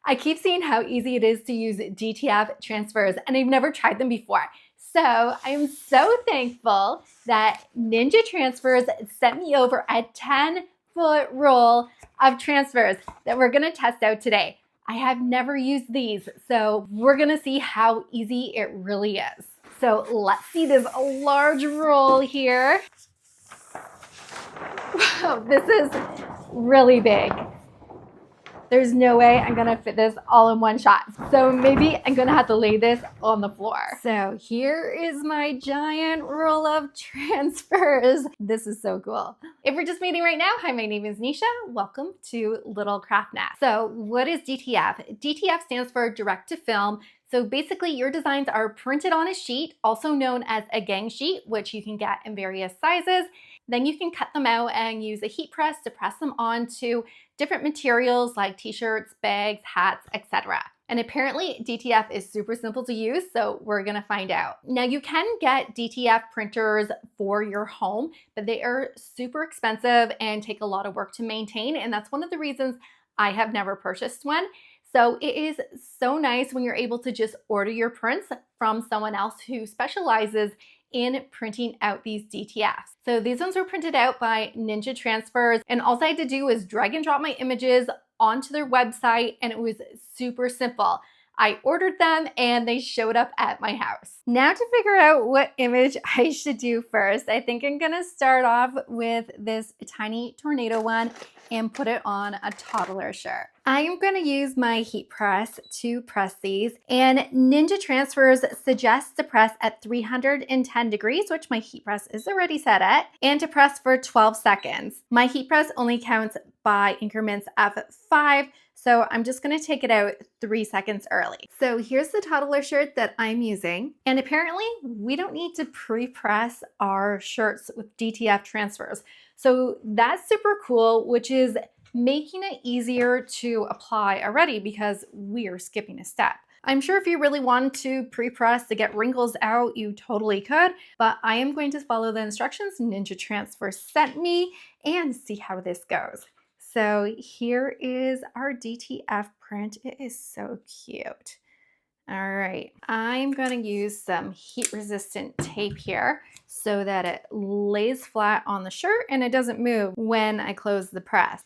I keep seeing how easy it is to use DTF transfers, and I've never tried them before. So I'm so thankful that Ninja Transfers sent me over a 10-foot roll of transfers that we're gonna test out today. I have never used these, so we're gonna see how easy it really is. So let's see this large roll here. Wow, this is really big. There's no way I'm gonna fit this all in one shot. So maybe I'm gonna have to lay this on the floor. So here is my giant roll of transfers. This is so cool. If we're just meeting right now, hi, my name is Nisha. Welcome to Little Craft Nest. So what is DTF? DTF stands for direct to film. So basically your designs are printed on a sheet, also known as a gang sheet, which you can get in various sizes. Then you can cut them out and use a heat press to press them onto different materials like t-shirts, bags, hats, etc. And apparently DTF is super simple to use, so we're gonna find out. Now you can get DTF printers for your home, but they are super expensive and take a lot of work to maintain, and that's one of the reasons I have never purchased one. So it is so nice when you're able to just order your prints from someone else who specializes in printing out these DTFs. So these ones were printed out by Ninja Transfers, and all I had to do was drag and drop my images onto their website, and it was super simple. I ordered them and they showed up at my house. Now to figure out what image I should do first, I think I'm gonna start off with this tiny tornado one and put it on a toddler shirt. I am gonna use my heat press to press these, and Ninja Transfers suggests to press at 310 degrees, which my heat press is already set at, and to press for 12 seconds. My heat press only counts by increments of 5, so I'm just gonna take it out 3 seconds early. So here's the toddler shirt that I'm using. And apparently we don't need to pre-press our shirts with DTF transfers. So that's super cool, which is making it easier to apply already because we are skipping a step. I'm sure if you really wanted to pre-press to get wrinkles out, you totally could, but I am going to follow the instructions Ninja Transfer sent me and see how this goes. So here is our DTF print. It is so cute. All right, I'm gonna use some heat resistant tape here so that it lays flat on the shirt and it doesn't move when I close the press.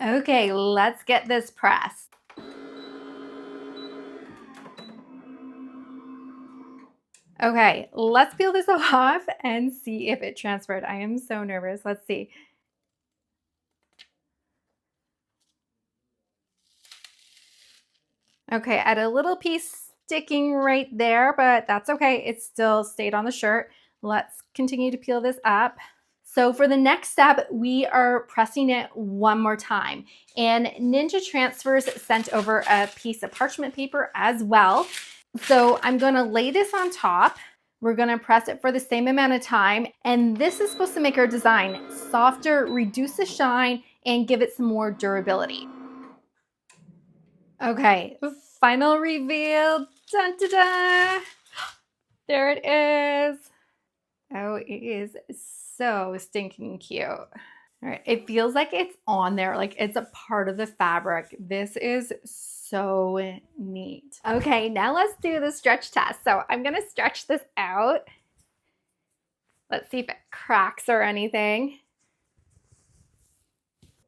Okay, let's get this pressed. Okay, let's peel this off and see if it transferred. I am so nervous. Let's see. Okay, I had a little piece sticking right there, but that's okay. It still stayed on the shirt. Let's continue to peel this up. So for the next step, we are pressing it one more time. And Ninja Transfers sent over a piece of parchment paper as well. So I'm gonna lay this on top. We're gonna press it for the same amount of time. And this is supposed to make our design softer, reduce the shine, and give it some more durability. Okay, final reveal. Dun, dun, dun. There it is. Oh, it is so stinking cute. All right, it feels like it's on there, like it's a part of the fabric. This is so neat. Okay, now let's do the stretch test. So I'm gonna stretch this out. Let's see if it cracks or anything.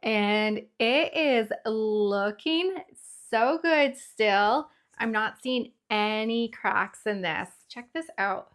And it is looking so good still. I'm not seeing any cracks in this. Check this out.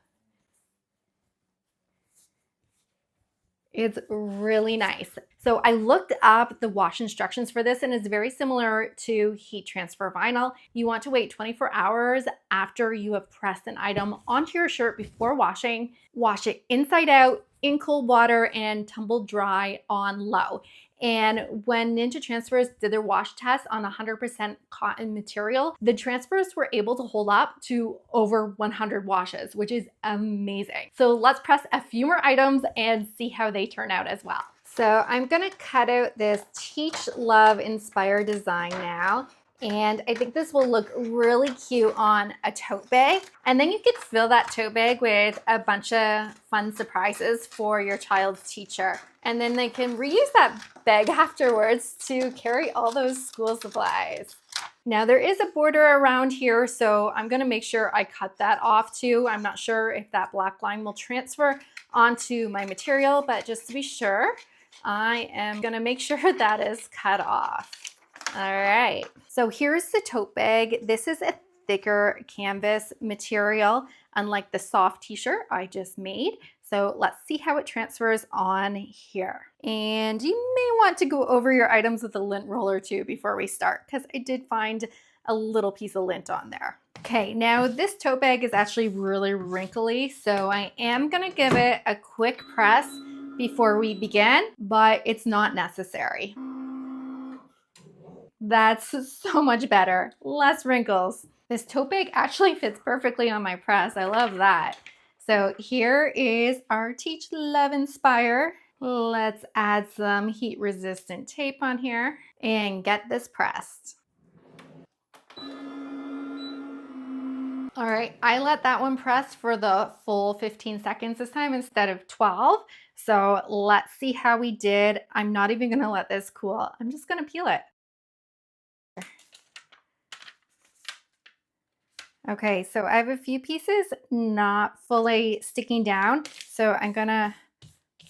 It's really nice. So I looked up the wash instructions for this, and it's very similar to heat transfer vinyl. You want to wait 24 hours after you have pressed an item onto your shirt before washing. Wash it inside out in cold water and tumble dry on low. And when Ninja Transfers did their wash test on 100% cotton material, the transfers were able to hold up to over 100 washes, which is amazing. So let's press a few more items and see how they turn out as well. So I'm gonna cut out this Teach Love inspired design now. And I think this will look really cute on a tote bag. And then you could fill that tote bag with a bunch of fun surprises for your child's teacher. And then they can reuse that bag afterwards to carry all those school supplies. Now there is a border around here, so I'm gonna make sure I cut that off too. I'm not sure if that black line will transfer onto my material, but just to be sure, I am gonna make sure that is cut off. All right, so here's the tote bag. This is a thicker canvas material, unlike the soft t-shirt I just made. So let's see how it transfers on here. And you may want to go over your items with a lint roller too before we start, because I did find a little piece of lint on there. Okay, now this tote bag is actually really wrinkly, so I am gonna give it a quick press before we begin, but it's not necessary. That's so much better. Less wrinkles. This tote bag actually fits perfectly on my press. I love that. So here is our Teach, Love, Inspire. Let's add some heat resistant tape on here and get this pressed. All right, I let that one press for the full 15 seconds this time instead of 12. So let's see how we did. I'm not even gonna let this cool. I'm just gonna peel it. Okay, so I have a few pieces not fully sticking down. So I'm gonna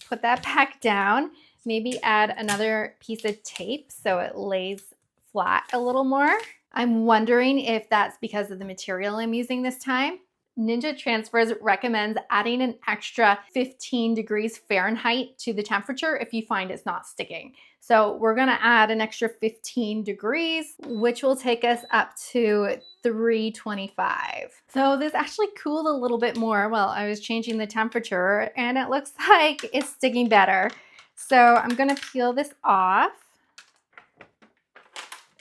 put that back down, maybe add another piece of tape so it lays flat a little more. I'm wondering if that's because of the material I'm using this time. Ninja Transfers recommends adding an extra 15 degrees Fahrenheit to the temperature if you find it's not sticking. So we're gonna add an extra 15 degrees, which will take us up to 325. So this actually cooled a little bit more while I was changing the temperature, and it looks like it's sticking better. So I'm gonna peel this off.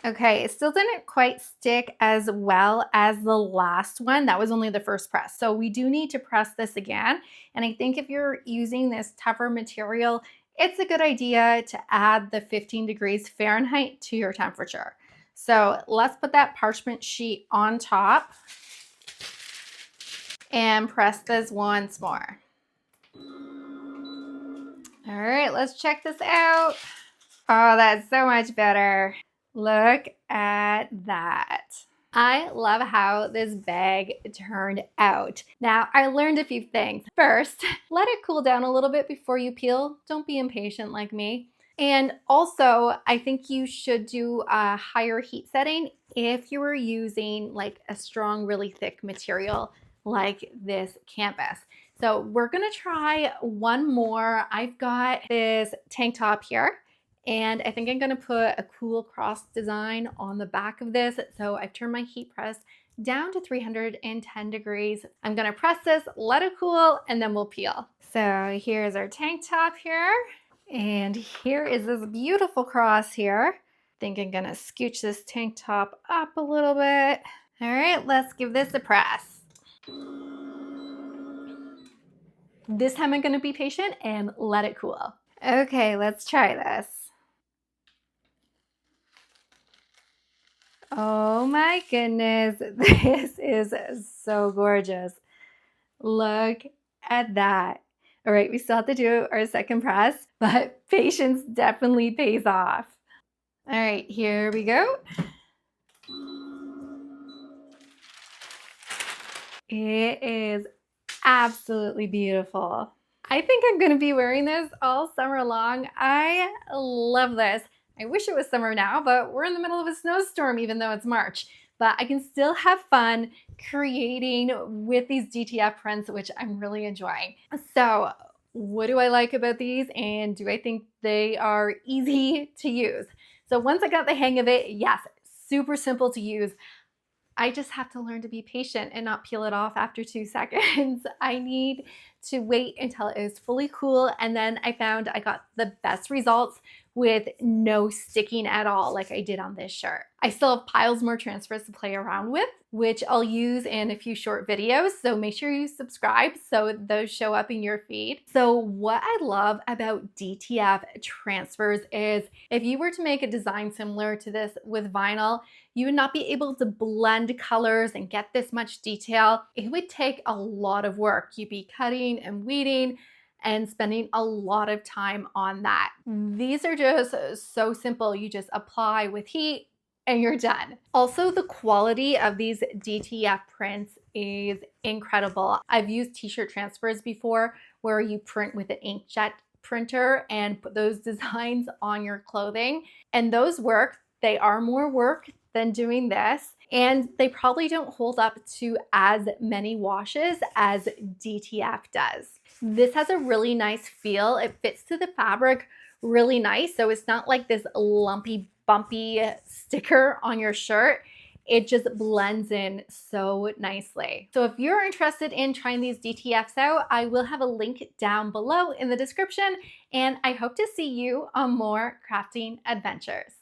Okay, it still didn't quite stick as well as the last one. That was only the first press. So we do need to press this again. And I think if you're using this tougher material, it's a good idea to add the 15 degrees Fahrenheit to your temperature. So let's put that parchment sheet on top and press this once more. All right, let's check this out. Oh, that's so much better. Look at that. I love how this bag turned out. Now, I learned a few things. First, let it cool down a little bit before you peel. Don't be impatient like me. And also, I think you should do a higher heat setting if you were using like a strong, really thick material like this canvas. So we're gonna try one more. I've got this tank top here, and I think I'm gonna put a cool cross design on the back of this. So I've turned my heat press down to 310 degrees. I'm gonna press this, let it cool, and then we'll peel. So here's our tank top here. And here is this beautiful cross here. I think I'm gonna scooch this tank top up a little bit. All right, let's give this a press. This time I'm gonna be patient and let it cool. Okay, let's try this. Oh my goodness, this is so gorgeous. Look at that. All right, we still have to do our second press, but patience definitely pays off. All right, here we go. It is absolutely beautiful. I think I'm gonna be wearing this all summer long. I love this. I wish it was summer now, but we're in the middle of a snowstorm even though it's March. But I can still have fun creating with these DTF prints, which I'm really enjoying. So what do I like about these, and do I think they are easy to use? So once I got the hang of it, yes, super simple to use. I just have to learn to be patient and not peel it off after 2 seconds. I need to wait until it is fully cool, and then I found I got the best results with no sticking at all like I did on this shirt. I still have piles more transfers to play around with, which I'll use in a few short videos, so make sure you subscribe so those show up in your feed. So what I love about DTF Transfers is if you were to make a design similar to this with vinyl, you would not be able to blend colors and get this much detail. It would take a lot of work. You'd be cutting and weeding and spending a lot of time on that. These are just so simple. You just apply with heat, and you're done. Also, the quality of these DTF prints is incredible. I've used t-shirt transfers before where you print with an inkjet printer and put those designs on your clothing, and those work. They are more work than doing this, and they probably don't hold up to as many washes as DTF does. This has a really nice feel. It fits to the fabric really nice, so it's not like this lumpy, bumpy sticker on your shirt. It just blends in so nicely. So if you're interested in trying these DTFs out, I will have a link down below in the description, and I hope to see you on more crafting adventures.